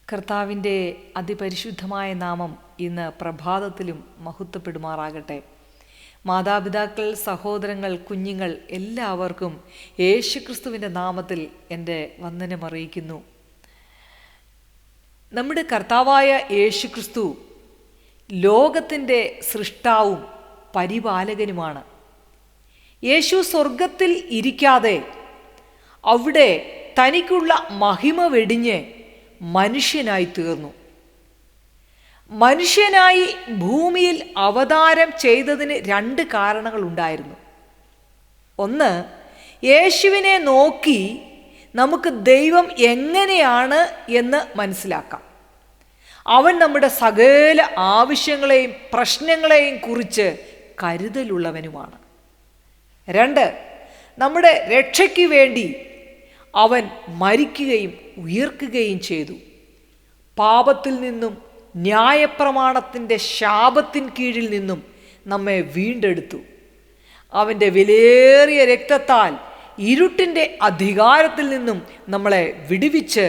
കർത്താവിൻ്റെ അതിപരിശുദ്ധമായ നാമം ഇന്ന് പ്രഭാതത്തിലും മഹത്വപ്പെടുമാറാകട്ടെ. മാതാപിതാക്കൾ, സഹോദരങ്ങൾ, കുഞ്ഞുങ്ങൾ എല്ലാവർക്കും യേശുക്രിസ്തുവിൻ്റെ നാമത്തിൽ എൻ്റെ വന്ദനമറിയിക്കുന്നു. നമ്മുടെ കർത്താവായ യേശുക്രിസ്തു ലോകത്തിൻ്റെ സൃഷ്ടാവും പരിപാലകനുമാണ്. യേശു സ്വർഗത്തിൽ ഇരിക്കാതെ അവിടെ തനിക്കുള്ള മഹിമ വെടിഞ്ഞ് മനുഷ്യനായി തീർന്നു. മനുഷ്യനായി ഭൂമിയിൽ അവതാരം ചെയ്തതിന് രണ്ട് കാരണങ്ങളുണ്ടായിരുന്നു. ഒന്ന്, യേശുവിനെ നോക്കി നമുക്ക് ദൈവം എങ്ങനെയാണ് എന്ന് മനസ്സിലാക്കാം. അവൻ നമ്മുടെ സകല ആവശ്യങ്ങളെയും പ്രശ്നങ്ങളെയും കുറിച്ച് കരുതലുള്ളവനുമാണ്. രണ്ട്, നമ്മുടെ രക്ഷയ്ക്ക് വേണ്ടി അവൻ മരിക്കുകയും ഉയർക്കുകയും ചെയ്തു. പാപത്തിൽ നിന്നും ന്യായപ്രമാണത്തിൻ്റെ ശാപത്തിൻ കീഴിൽ നിന്നും നമ്മെ വീണ്ടെടുത്തു. അവൻ്റെ വിലയേറിയ രക്തത്താൽ ഇരുട്ടിൻ്റെ അധികാരത്തിൽ നിന്നും നമ്മളെ വിടുവിച്ച്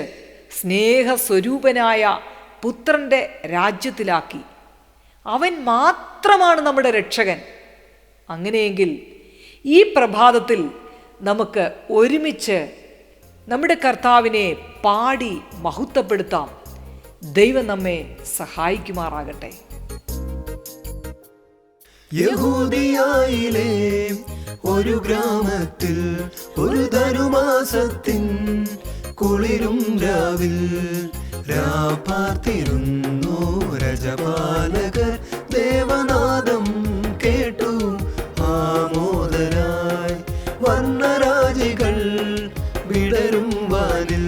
സ്നേഹസ്വരൂപനായ പുത്രൻ്റെ രാജ്യത്തിലാക്കി. അവൻ മാത്രമാണ് നമ്മുടെ രക്ഷകൻ. അങ്ങനെയെങ്കിൽ ഈ പ്രഭാതത്തിൽ നമുക്ക് ഒരുമിച്ച് നമ്മുടെ കർത്താവിനെ പാടി മഹത്വപ്പെടുത്താം. ദൈവം നമ്മെ സഹായിക്കുമാറാകട്ടെ. യഹൂദിയായിലെ ഒരു ഗ്രാമത്തിൽ ഒരു ധനുമാസത്തിൻ കുളിരും രാവിൽ രാപാർത്തിരുന്നു രജപാലകർ. ദേവനാദം കേട്ടു ആമോദരായി വർണ്ണരാജികൾ വിടരും വാനിൽ.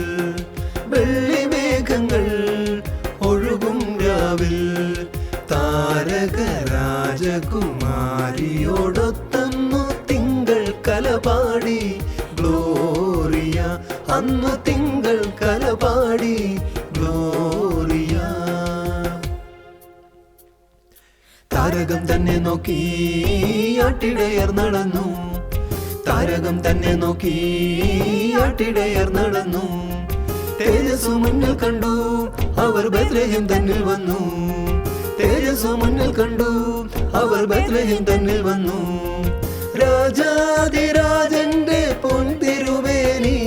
വെള്ളിമേഘങ്ങൾ ഒഴുകും രാവിൽ താരക രാജകുമാരിയോടൊത്തന്നു തിങ്കൾ കലപാടി ഗ്ലോറിയ. അന്നു തിങ്കൾ കലപാടി ഗ്ലോറിയ. താരകം തന്നെ നോക്കി ആട്ടിടയർ നടന്നു. താരകം തന്നെ നോക്കി ആട്ടിടയർ നടന്നു. തേജസ്സു മുന്നിൽ കണ്ടു അവർ ബത്ലഹേം തന്നിൽ വന്നു. തേജസ്സു മുന്നിൽ കണ്ടു അവർ ബത്ലഹേം തന്നിൽ വന്നു. രാജാതിരാജന്റെ പൊൻതിരുമേനി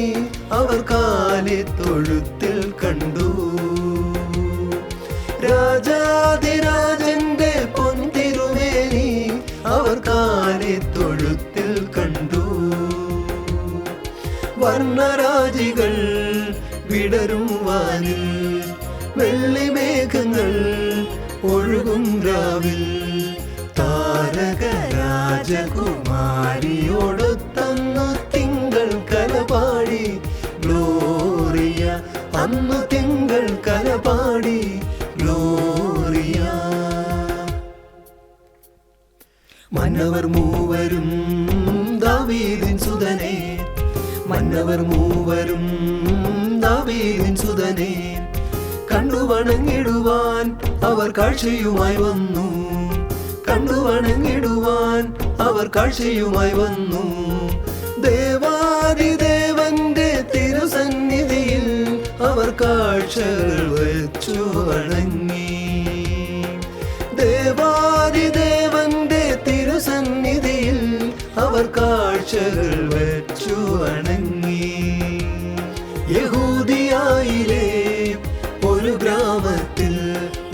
അവർ കാലിത്തൊഴുത്തിൽ കണ്ടു. രാജാതിരാജന്റെ പൊൻതിരുമേനി അവർ കാലിത്തൊഴുത്തിൽ കണ്ടു. വർണ്ണരാജികൾ വിടരും വാനിൽ. വെള്ളിമേഘങ്ങൾ ഒഴുകും രാവിൽ. താരക രാജകുമാരിയോടൊത്തന്നു തിങ്കൾ കലപാടി ഗ്ലോറിയ. അന്നു തിങ്കൾ കലപാടി ഗ്ലോറിയ. മന്നവർ മൂവരും ദാവീദിൻ സുതനേ. മന്നവർ മൂവരും ദാവീദിൻ സുതനേ. കണ്ടു വണങ്ങിടുവാൻ അവർ കാഴ്ചയുമായി വന്നു. കണ്ടു വണങ്ങിടുവാൻ അവർ കാഴ്ചയുമായി വന്നു. ദേവാദിദേവന്റെ തിരുസന്നിധിയിൽ അവർ കാഴ്ചകൾ വെച്ചു വണങ്ങി. ദേവാദിദേവന്റെ തിരുസന്നിധിയിൽ അവർ കാഴ്ചകൾ വെച്ചു വണങ്ങി. യഹൂദിയായിലെ ഒരു ഗ്രാമത്തിൽ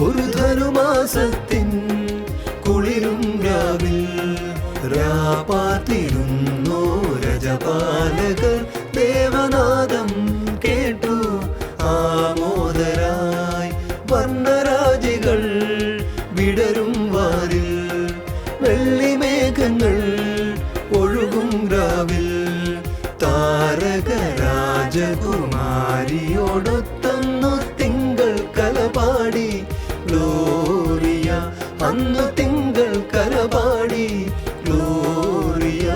ഒരു ധനുമാസത്തിൻ കുളിരും രാവിൽ രാപാർത്തിരുന്നു രജപാലകർ. ദേവനാദം കേട്ടു ആമോദരായി വർണ്ണരാജികൾ വിടരും വാനിൽ. വെള്ളിമേഘങ്ങൾ ഒഴുകും രാവിൽ. താരക രാജകുമാരിയോടൊത്തന്നു തിങ്കൾ കലപാടി ഗ്ലോറിയ. അന്നു തിങ്കൾ കലപാടി ഗ്ലോറിയ.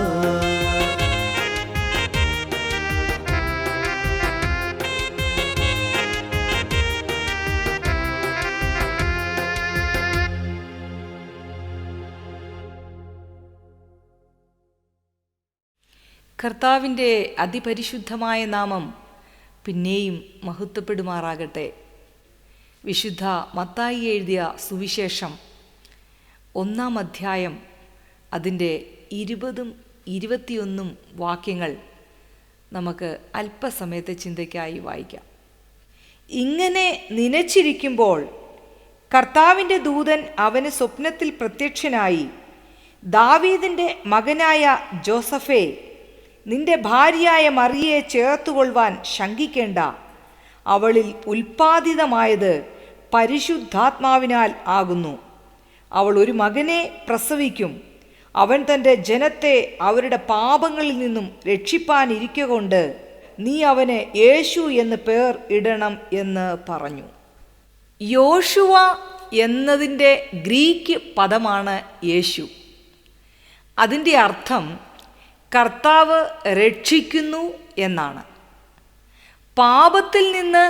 കർത്താവിൻ്റെ അതിപരിശുദ്ധമായ നാമം പിന്നെയും മഹത്വപ്പെടുമാറാകട്ടെ. വിശുദ്ധ മത്തായി എഴുതിയ സുവിശേഷം 1-ാം അധ്യായം അതിൻ്റെ 20-21 വാക്യങ്ങൾ നമുക്ക് അല്പസമയത്തെ ചിന്തയ്ക്കായി വായിക്കാം. ഇങ്ങനെ നനച്ചിരിക്കുമ്പോൾ കർത്താവിൻ്റെ ദൂതൻ അവന് സ്വപ്നത്തിൽ പ്രത്യക്ഷനായി, ദാവീദിൻ്റെ മകനായ ജോസഫേ, നിന്റെ ഭാര്യയായ മറിയയെ ചേർത്തുകൊള്ളുവാൻ ശങ്കിക്കേണ്ട. അവളിൽ ഉൽപ്പാദിതമായത് പരിശുദ്ധാത്മാവിനാൽ ആകുന്നു. അവൾ ഒരു മകനെ പ്രസവിക്കും. അവൻ തൻ്റെ ജനത്തെ അവരുടെ പാപങ്ങളിൽ നിന്നും രക്ഷിപ്പാനിരിക്കൊണ്ട് നീ അവന് യേശു എന്ന് പേർ ഇടണം എന്ന് പറഞ്ഞു. യോശുവ എന്നതിൻ്റെ ഗ്രീക്ക് പദമാണ് യേശു. അതിൻ്റെ അർത്ഥം കർത്താവ് രക്ഷിക്കുന്നു എന്നാണ്. പാപത്തിൽ നിന്ന്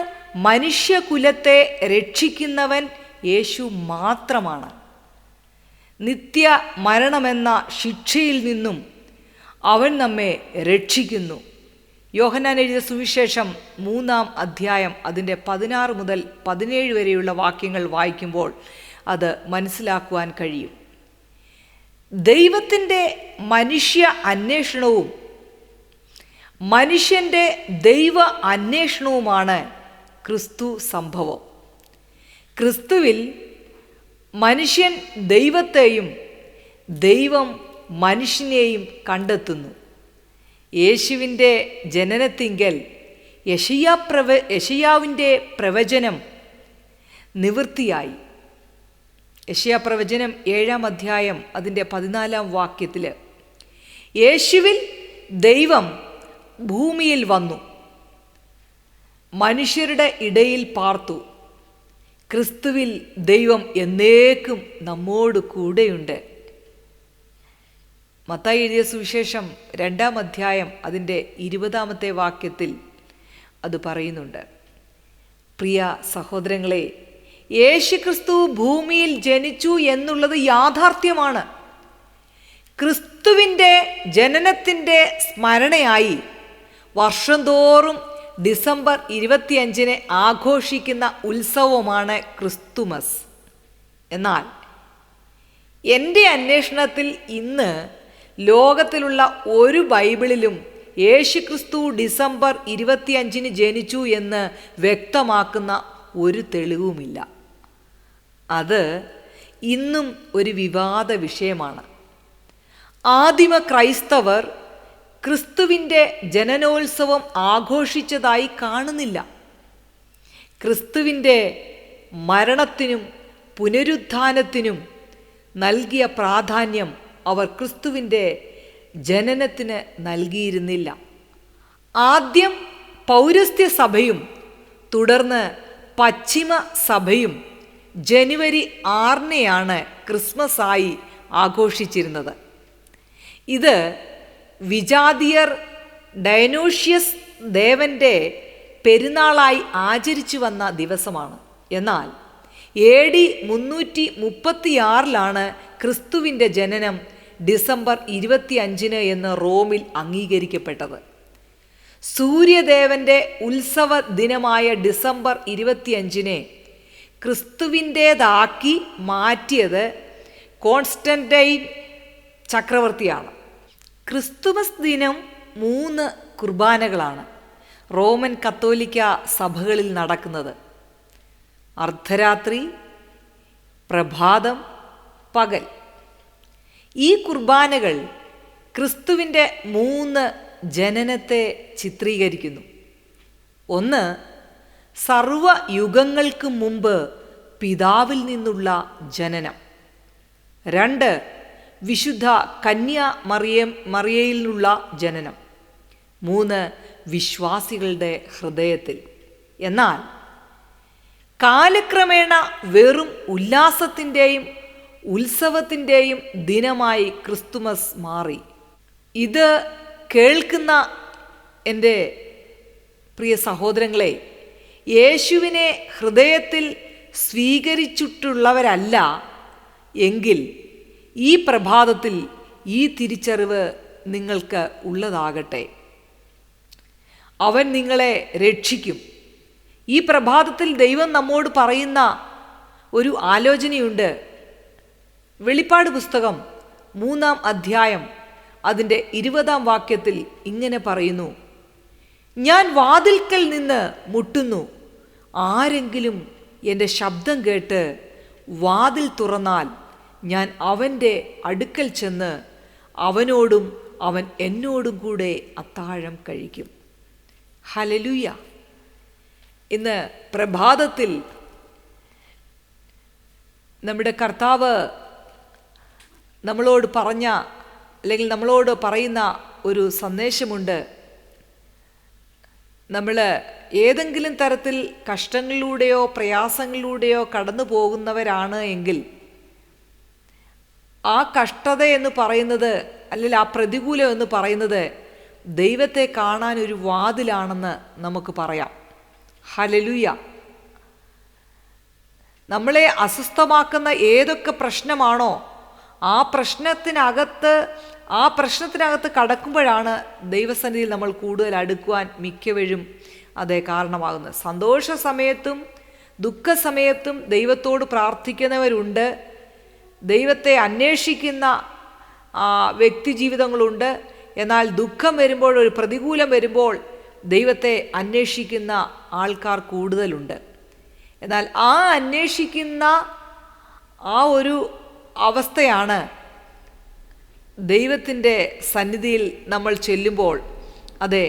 മനുഷ്യകുലത്തെ രക്ഷിക്കുന്നവൻ യേശു മാത്രമാണ്. നിത്യ മരണമെന്ന ശിക്ഷയിൽ നിന്നും അവൻ നമ്മെ രക്ഷിക്കുന്നു. യോഹന്നാൻ എഴുതിയ സുവിശേഷം 3-ാം അധ്യായം അതിൻ്റെ 16 മുതൽ 17 വരെയുള്ള വാക്യങ്ങൾ വായിക്കുമ്പോൾ അത് മനസ്സിലാക്കുവാൻ കഴിയും. ദൈവത്തിൻ്റെ മനുഷ്യ അന്വേഷണവും മനുഷ്യൻ്റെ ദൈവ അന്വേഷണവുമാണ് ക്രിസ്തു സംഭവം. ക്രിസ്തുവിൽ മനുഷ്യൻ ദൈവത്തെയും ദൈവം മനുഷ്യനെയും കണ്ടെത്തുന്നു. യേശുവിൻ്റെ ജനനത്തിങ്കൽ യെശയ്യാവിൻ്റെ പ്രവചനം നിവൃത്തിയായി. യെശയ്യാപ്രവചനം 7-ാം അധ്യായം അതിൻ്റെ 14-ാം വാക്യത്തിൽ യേശുവിൽ ദൈവം ഭൂമിയിൽ വന്നു, മനുഷ്യരുടെ ഇടയിൽ പാർത്തു. ക്രിസ്തുവിൽ ദൈവം എന്നേക്കും നമ്മോട് കൂടെയുണ്ട്. മത്തായി എഴുതിയ സുവിശേഷം 2-ാം അധ്യായം അതിൻ്റെ 20-ാമത്തെ വാക്യത്തിൽ അത് പറയുന്നുണ്ട്. പ്രിയ സഹോദരങ്ങളെ, യേശു ക്രിസ്തു ഭൂമിയിൽ ജനിച്ചു എന്നുള്ളത് യാഥാർത്ഥ്യമാണ്. ക്രിസ്തുവിൻ്റെ ജനനത്തിൻ്റെ സ്മരണയായി വർഷം തോറും ഡിസംബർ 25 ആഘോഷിക്കുന്ന ഉത്സവമാണ് ക്രിസ്തുമസ്. എന്നാൽ എൻ്റെ അന്വേഷണത്തിൽ ഇന്ന് ലോകത്തിലുള്ള ഒരു ബൈബിളിലും യേശുക്രിസ്തു ഡിസംബർ 25 ജനിച്ചു എന്ന് വ്യക്തമാക്കുന്ന ഒരു തെളിവുമില്ല. അത് ഇന്നും ഒരു വിവാദ വിഷയമാണ്. ആദിമ ക്രൈസ്തവർ ക്രിസ്തുവിൻ്റെ ജനനോത്സവം ആഘോഷിച്ചതായി കാണുന്നില്ല. ക്രിസ്തുവിൻ്റെ മരണത്തിനും പുനരുത്ഥാനത്തിനും നൽകിയ പ്രാധാന്യം അവർ ക്രിസ്തുവിൻ്റെ ജനനത്തിന് നൽകിയിരുന്നില്ല. ആദ്യം പൗരസ്ത്യ സഭയും തുടർന്ന് പശ്ചിമ സഭയും ജനുവരി 6-നെയാണ് ക്രിസ്മസായി ആഘോഷിച്ചിരുന്നത്. ഇത് വിജാതിയർ ഡയനോഷ്യസ് ദേവൻ്റെ പെരുന്നാളായി ആചരിച്ചു വന്ന ദിവസമാണ്. എന്നാൽ AD 336 ക്രിസ്തുവിൻ്റെ ജനനം ഡിസംബർ 25 എന്ന് റോമിൽ അംഗീകരിക്കപ്പെട്ടത്. സൂര്യദേവൻ്റെ ഉത്സവ ദിനമായ ഡിസംബർ 25 ക്രിസ്തുവിൻ്റേതാക്കി മാറ്റിയത് കോൺസ്റ്റന്റൈൻ ചക്രവർത്തിയാണ്. ക്രിസ്തുമസ് ദിനം 3 കുർബാനകളാണ് റോമൻ കത്തോലിക്ക സഭകളിൽ നടക്കുന്നത്: അർദ്ധരാത്രി, പ്രഭാതം, പകൽ. ഈ കുർബാനകൾ ക്രിസ്തുവിൻ്റെ 3 ജനനത്തെ ചിത്രീകരിക്കുന്നു. ഒന്ന്, സർവയുഗങ്ങൾക്ക് മുമ്പ് പിതാവിൽ നിന്നുള്ള ജനനം. 2, വിശുദ്ധ കന്യാ മറിയയിൽ നിന്നുള്ള ജനനം. 3, വിശ്വാസികളുടെ ഹൃദയത്തിൽ. എന്നാൽ കാലക്രമേണ വെറും ഉല്ലാസത്തിൻ്റെയും ഉത്സവത്തിൻ്റെയും ദിനമായി ക്രിസ്തുമസ് മാറി. ഇത് കേൾക്കുന്ന എൻ്റെ പ്രിയ സഹോദരങ്ങളെ, യേശുവിനെ ഹൃദയത്തിൽ സ്വീകരിച്ചിട്ടുള്ളവരല്ല എങ്കിൽ ഈ പ്രഭാതത്തിൽ ഈ തിരിച്ചറിവ് നിങ്ങൾക്ക് ഉള്ളതാകട്ടെ. അവൻ നിങ്ങളെ രക്ഷിക്കും. ഈ പ്രഭാതത്തിൽ ദൈവം നമ്മോട് പറയുന്ന ഒരു ആലോചനയുണ്ട്. വെളിപ്പാട് പുസ്തകം 3-ാം അധ്യായം അതിൻ്റെ 20-ാം വാക്യത്തിൽ ഇങ്ങനെ പറയുന്നു: ഞാൻ വാതിൽക്കൽ നിന്ന് മുട്ടുന്നു. ആരെങ്കിലും എൻ്റെ ശബ്ദം കേട്ട് വാതിൽ തുറന്നാൽ ഞാൻ അവൻ്റെ അടുക്കൽ ചെന്ന് അവനോടും അവൻ എന്നോടും കൂടെ അത്താഴം കഴിക്കും. ഹല്ലേലൂയ. ഇന്ന് പ്രഭാതത്തിൽ നമ്മുടെ കർത്താവ് നമ്മളോട് പറഞ്ഞ അല്ലെങ്കിൽ നമ്മളോട് പറയുന്ന ഒരു സന്ദേശമുണ്ട്. നമ്മൾ ഏതെങ്കിലും തരത്തിൽ കഷ്ടങ്ങളിലൂടെയോ പ്രയാസങ്ങളിലൂടെയോ കടന്നു പോകുന്നവരാണ് എങ്കിൽ ആ കഷ്ടത എന്ന് പറയുന്നത് അല്ലെങ്കിൽ ആ പ്രതികൂലം എന്ന് പറയുന്നത് ദൈവത്തെ കാണാൻ ഒരു വാതിലാണെന്ന് നമുക്ക് പറയാം. ഹല്ലേലൂയ. നമ്മളെ അസ്വസ്ഥമാക്കുന്ന ഏതൊക്കെ പ്രശ്നമാണോ ആ പ്രശ്നത്തിനകത്ത് കടക്കുമ്പോഴാണ് ദൈവസന്നിധിയിൽ നമ്മൾ കൂടുതൽ അടുക്കുവാൻ മിക്കവരും അതേ കാരണമാകുന്നത്. സന്തോഷ സമയത്തും ദുഃഖസമയത്തും ദൈവത്തോട് പ്രാർത്ഥിക്കുന്നവരുണ്ട്, ദൈവത്തെ അന്വേഷിക്കുന്ന വ്യക്തി ജീവിതങ്ങളുണ്ട്. എന്നാൽ ദുഃഖം വരുമ്പോൾ, ഒരു പ്രതികൂലം വരുമ്പോൾ ദൈവത്തെ അന്വേഷിക്കുന്ന ആൾക്കാർ കൂടുതലുണ്ട്. എന്നാൽ ആ അന്വേഷിക്കുന്ന ആ ഒരു അവസ്ഥയാണ് ദൈവത്തിൻ്റെ സന്നിധിയിൽ നമ്മൾ ചെല്ലുമ്പോൾ അതെ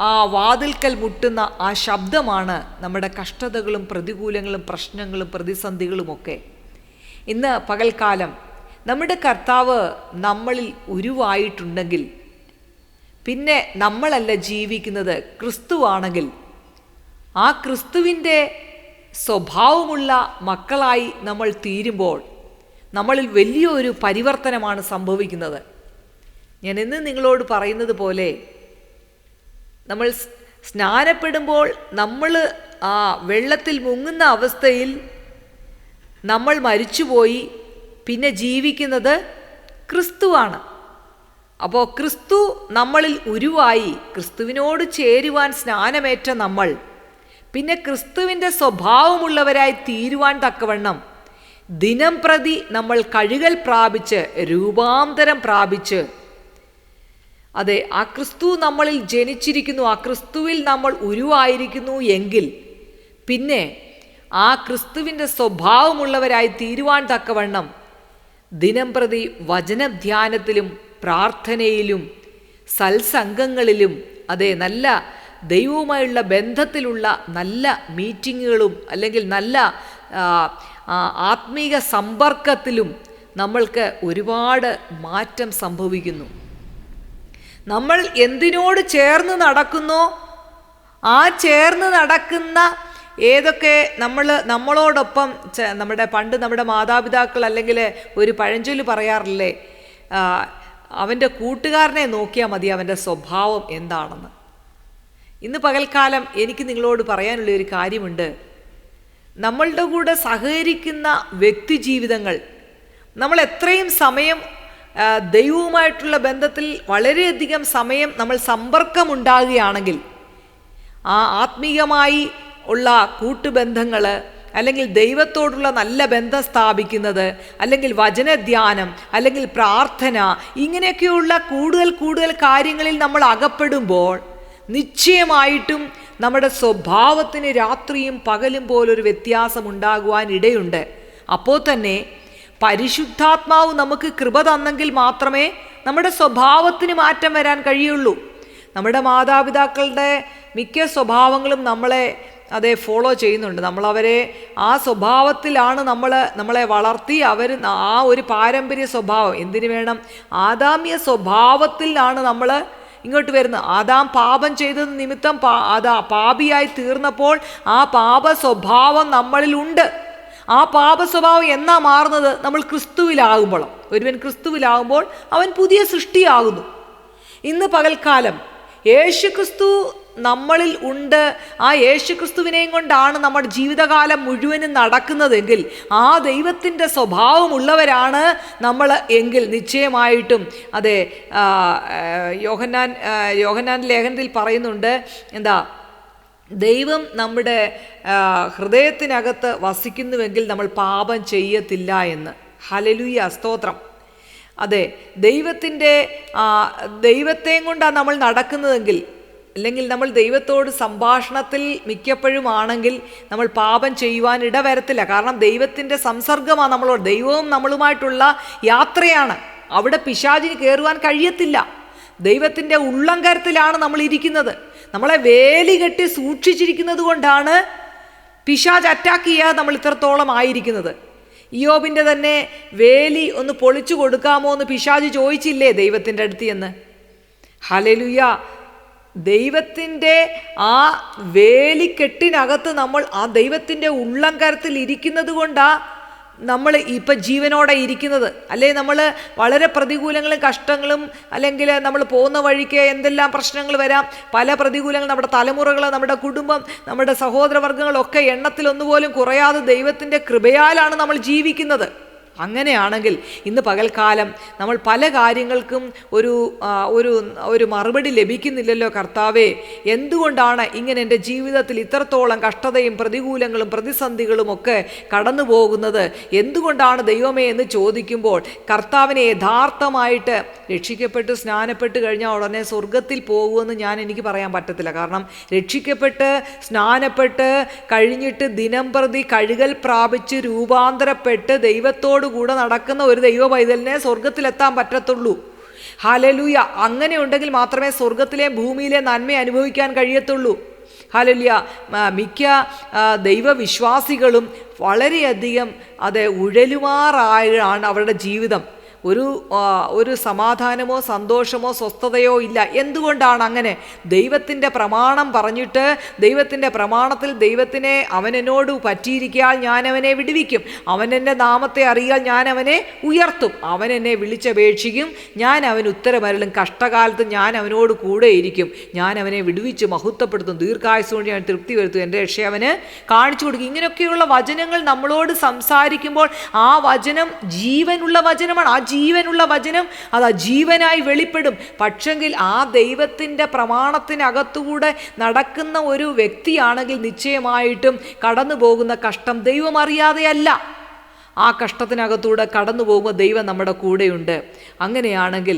ആ വാതിൽക്കൽ മുട്ടുന്ന ആ ശബ്ദമാണ് നമ്മുടെ കഷ്ടതകളും പ്രതികൂലങ്ങളും പ്രശ്നങ്ങളും പ്രതിസന്ധികളുമൊക്കെ. ഇന്ന് പകൽക്കാലം നമ്മുടെ കർത്താവ് നമ്മളിൽ ഉരുവായിട്ടുണ്ടെങ്കിൽ, പിന്നെ നമ്മളല്ല ജീവിക്കുന്നത്, ക്രിസ്തുവാണെങ്കിൽ ആ ക്രിസ്തുവിൻ്റെ സ്വഭാവമുള്ള മക്കളായി നമ്മൾ തീരുമ്പോൾ നമ്മളിൽ വലിയൊരു പരിവർത്തനമാണ് സംഭവിക്കുന്നത്. ഞാൻ ഇന്ന് നിങ്ങളോട് പറയുന്നത് പോലെ നമ്മൾ സ്നാനപ്പെടുമ്പോൾ നമ്മൾ ആ വെള്ളത്തിൽ മുങ്ങുന്ന അവസ്ഥയിൽ നമ്മൾ മരിച്ചുപോയി, പിന്നെ ജീവിക്കുന്നത് ക്രിസ്തുവാണ്. അപ്പോൾ ക്രിസ്തു നമ്മളിൽ ഉരുവായി ക്രിസ്തുവിനോട് ചേരുവാൻ സ്നാനമേറ്റ നമ്മൾ പിന്നെ ക്രിസ്തുവിൻ്റെ സ്വഭാവമുള്ളവരായി തീരുവാൻ തക്കവണ്ണം ദിനം പ്രതി നമ്മൾ കഴുകൽ പ്രാപിച്ച് രൂപാന്തരം പ്രാപിച്ച് അതെ ആ ക്രിസ്തു നമ്മളിൽ ജനിച്ചിരിക്കുന്നു, ആ ക്രിസ്തുവിൽ നമ്മൾ ഉരുവായിരിക്കുന്നു എങ്കിൽ പിന്നെ ആ ക്രിസ്തുവിൻ്റെ സ്വഭാവമുള്ളവരായി തീരുവാൻ തക്കവണ്ണം ദിനം പ്രതി വചനധ്യാനത്തിലും പ്രാർത്ഥനയിലും സത്സംഗങ്ങളിലും അതെ നല്ല ദൈവവുമായുള്ള ബന്ധത്തിലുള്ള നല്ല മീറ്റിങ്ങുകളും അല്ലെങ്കിൽ നല്ല ആത്മീക സമ്പർക്കത്തിലും നമ്മൾക്ക് ഒരുപാട് മാറ്റം സംഭവിക്കുന്നു. നമ്മൾ എന്തിനോട് ചേർന്ന് നടക്കുന്നോ ആ ചേർന്ന് നടക്കുന്ന ഏതൊക്കെ നമ്മളോടൊപ്പം നമ്മുടെ മാതാപിതാക്കൾ അല്ലെങ്കിൽ ഒരു പഴഞ്ചൊല്ല് പറയാറില്ലേ, അവൻ്റെ കൂട്ടുകാരനെ നോക്കിയാൽ മതി അവൻ്റെ സ്വഭാവം എന്താണെന്ന്. ഇന്ന് പകൽക്കാലം എനിക്ക് നിങ്ങളോട് പറയാനുള്ള ഒരു കാര്യമുണ്ട്. നമ്മളുടെ കൂടെ സഹകരിക്കുന്ന വ്യക്തി ജീവിതങ്ങൾ, നമ്മൾ എത്രയും സമയം ദൈവവുമായിട്ടുള്ള ബന്ധത്തിൽ വളരെയധികം സമയം നമ്മൾ സമ്പർക്കമുണ്ടാകുകയാണെങ്കിൽ ആ ആത്മീയമായി ഉള്ള കൂട്ടുബന്ധങ്ങൾ അല്ലെങ്കിൽ ദൈവത്തോടുള്ള നല്ല ബന്ധം സ്ഥാപിക്കുന്നത് അല്ലെങ്കിൽ വചനധ്യാനം അല്ലെങ്കിൽ പ്രാർത്ഥന ഇങ്ങനെയൊക്കെയുള്ള കൂടുതൽ കാര്യങ്ങളിൽ നമ്മൾ അകപ്പെടുമ്പോൾ നിശ്ചയമായിട്ടും നമ്മുടെ സ്വഭാവത്തിന് രാത്രിയും പകലും പോലൊരു വ്യത്യാസം ഉണ്ടാകുവാൻ ഇടയുണ്ട്. അപ്പോൾ തന്നെ പരിശുദ്ധാത്മാവ് നമുക്ക് കൃപ തന്നെങ്കിൽ മാത്രമേ നമ്മുടെ സ്വഭാവത്തിന് മാറ്റം വരാൻ കഴിയുള്ളൂ. നമ്മുടെ മാതാപിതാക്കളുടെ മിക്ക സ്വഭാവങ്ങളും നമ്മളെ ഫോളോ ചെയ്യുന്നുണ്ട്. നമ്മളവരെ ആ സ്വഭാവത്തിലാണ് നമ്മളെ വളർത്തി. ആ ഒരു പാരമ്പര്യ സ്വഭാവം എന്തിനു വേണം, ആദാമ്യ സ്വഭാവത്തിലാണ് നമ്മൾ ഇങ്ങോട്ട് വരുന്നത്. ആദാം പാപം ചെയ്തത് നിമിത്തം പാപിയായി തീർന്നപ്പോൾ ആ പാപ സ്വഭാവം നമ്മളിലുണ്ട്. ആ പാപ സ്വഭാവം എന്നാ മാറുന്നത്? നമ്മൾ ക്രിസ്തുവിലാകുമ്പോൾ. ഒരുവൻ ക്രിസ്തുവിലാകുമ്പോൾ അവൻ പുതിയ സൃഷ്ടിയാകുന്നു. ഇന്ന് പകൽക്കാലം യേശുക്രിസ്തു നമ്മളിൽ ഉണ്ട്. ആ യേശുക്രിസ്തുവിനെയും കൊണ്ടാണ് നമ്മുടെ ജീവിതകാലം മുഴുവനും നടക്കുന്നതെങ്കിൽ ആ ദൈവത്തിൻ്റെ സ്വഭാവമുള്ളവരാണ് നമ്മൾ എങ്കിൽ നിശ്ചയമായിട്ടും അതെ യോഹന്നാൻ ലേഖനത്തിൽ പറയുന്നുണ്ട്, എന്താ ദൈവം നമ്മുടെ ഹൃദയത്തിനകത്ത് വസിക്കുന്നുവെങ്കിൽ നമ്മൾ പാപം ചെയ്യത്തില്ല എന്ന്. ഹല്ലേലൂയ, സ്തോത്രം. അതെ, ദൈവത്തെയും കൊണ്ടാണ് നമ്മൾ നടക്കുന്നതെങ്കിൽ, അല്ലെങ്കിൽ നമ്മൾ ദൈവത്തോട് സംഭാഷണത്തിൽ മിക്കപ്പോഴും ആണെങ്കിൽ നമ്മൾ പാപം ചെയ്യുവാൻ ഇടവരത്തില്ല. കാരണം ദൈവത്തിൻ്റെ സംസർഗമാണ് നമ്മളോട്. ദൈവവും നമ്മളുമായിട്ടുള്ള യാത്രയാണ്. അവിടെ പിശാചിന് കയറുവാൻ കഴിയത്തില്ല. ദൈവത്തിൻ്റെ ഉള്ളംകരത്തിലാണ് നമ്മൾ ഇരിക്കുന്നത്. നമ്മളെ വേലി കെട്ടി സൂക്ഷിച്ചിരിക്കുന്നത് കൊണ്ടാണ് പിശാച് അറ്റാക്ക് ചെയ്യാതെ നമ്മൾ ഇത്രത്തോളം ആയിരിക്കുന്നത്. ഇയ്യോബിൻ്റെ തന്നെ വേലി ഒന്ന് പൊളിച്ചു കൊടുക്കാമോ എന്ന് പിശാച് ചോദിച്ചില്ലേ ദൈവത്തിൻ്റെ അടുത്ത് എന്ന്? ഹല്ലേലൂയ. ദൈവത്തിൻ്റെ ആ വേലിക്കെട്ടിനകത്ത് നമ്മൾ ആ ദൈവത്തിൻ്റെ ഉള്ളംകരത്തിൽ ഇരിക്കുന്നത് കൊണ്ടാണ് നമ്മൾ ഇപ്പം ജീവനോടെ ഇരിക്കുന്നത്. അല്ലെ നമ്മൾ വളരെ പ്രതികൂലങ്ങളും കഷ്ടങ്ങളും, അല്ലെങ്കിൽ നമ്മൾ പോകുന്ന വഴിക്ക് എന്തെല്ലാം പ്രശ്നങ്ങൾ വരാം, പല പ്രതികൂലങ്ങൾ, നമ്മുടെ തലമുറകൾ, നമ്മുടെ കുടുംബം, നമ്മുടെ സഹോദരവർഗ്ഗങ്ങളൊക്കെ എണ്ണത്തിലൊന്നുപോലും കുറയാതെ ദൈവത്തിൻ്റെ കൃപയാലാണ് നമ്മൾ ജീവിക്കുന്നത്. അങ്ങനെയാണെങ്കിൽ ഇന്ന് പകൽക്കാലം നമ്മൾ പല കാര്യങ്ങൾക്കും ഒരു മറുപടി ലഭിക്കുന്നില്ലല്ലോ. കർത്താവേ, എന്തുകൊണ്ടാണ് ഇങ്ങനെ എൻ്റെ ജീവിതത്തിൽ ഇത്രത്തോളം കഷ്ടതയും പ്രതികൂലങ്ങളും പ്രതിസന്ധികളും ഒക്കെ കടന്നു പോകുന്നത്? എന്തുകൊണ്ടാണ് ദൈവമേ എന്ന് ചോദിക്കുമ്പോൾ കർത്താവിനെ യഥാർത്ഥമായിട്ട് രക്ഷിക്കപ്പെട്ട് സ്നാനപ്പെട്ട് കഴിഞ്ഞാൽ ഉടനെ സ്വർഗത്തിൽ പോകുമെന്ന് എനിക്ക് പറയാൻ പറ്റത്തില്ല. കാരണം രക്ഷിക്കപ്പെട്ട് സ്നാനപ്പെട്ട് കഴിഞ്ഞിട്ട് ദിനം പ്രതി കഴുകൽ പ്രാപിച്ച് രൂപാന്തരപ്പെട്ട് ദൈവത്തോട് കൂടെ നടക്കുന്ന ഒരു ദൈവ പൈതലിനെ സ്വർഗത്തിലെത്താൻ പറ്റത്തുള്ളൂ. ഹല്ലേലൂയ. അങ്ങനെ ഉണ്ടെങ്കിൽ മാത്രമേ സ്വർഗത്തിലെ ഭൂമിയിലെ നന്മ അനുഭവിക്കാൻ കഴിയത്തുള്ളൂ. ഹല്ലേലൂയ. മിക്ക ദൈവവിശ്വാസികളും വളരെയധികം ഉഴലുമാറായാണ് അവരുടെ ജീവിതം. ഒരു സമാധാനമോ സന്തോഷമോ സ്വസ്ഥതയോ ഇല്ല. എന്തുകൊണ്ടാണ് അങ്ങനെ? ദൈവത്തിൻ്റെ പ്രമാണം പറഞ്ഞിട്ട്, ദൈവത്തിൻ്റെ പ്രമാണത്തിൽ ദൈവത്തിനെ അവനോട് പറ്റിയിരിക്കാൻ ഞാൻ അവനെ വിടുവിക്കും, അവൻ എൻ്റെ നാമത്തെ അറിയാൻ ഞാൻ അവനെ ഉയർത്തും, അവൻ എന്നെ വിളിച്ചപേക്ഷിക്കും, ഞാൻ അവന് ഉത്തരമരുളും, കഷ്ടകാലത്ത് ഞാൻ അവനോട് കൂടെയിരിക്കും, ഞാൻ അവനെ വിടുവിച്ച് മഹത്വപ്പെടുത്തും, ദീർഘായുസ്സുകൊണ്ട് ഞാൻ തൃപ്തി വരുത്തും, എൻ്റെ രക്ഷ അവന് കാണിച്ചു കൊടുക്കും. ഇങ്ങനെയൊക്കെയുള്ള വചനങ്ങൾ നമ്മളോട് സംസാരിക്കുമ്പോൾ ആ വചനം ജീവനുള്ള വചനമാണ്. ആ ജീവനുള്ള വചനം അത് ജീവനായി വെളിപ്പെടും. പക്ഷെങ്കിൽ ആ ദൈവത്തിൻ്റെ പ്രമാണത്തിനകത്തുകൂടെ നടക്കുന്ന ഒരു വ്യക്തിയാണെങ്കിൽ നിശ്ചയമായിട്ടും കടന്നു പോകുന്ന കഷ്ടം ദൈവം അറിയാതെയല്ല. ആ കഷ്ടത്തിനകത്തൂടെ കടന്നു പോകുമ്പോൾ ദൈവം നമ്മുടെ കൂടെയുണ്ട്. അങ്ങനെയാണെങ്കിൽ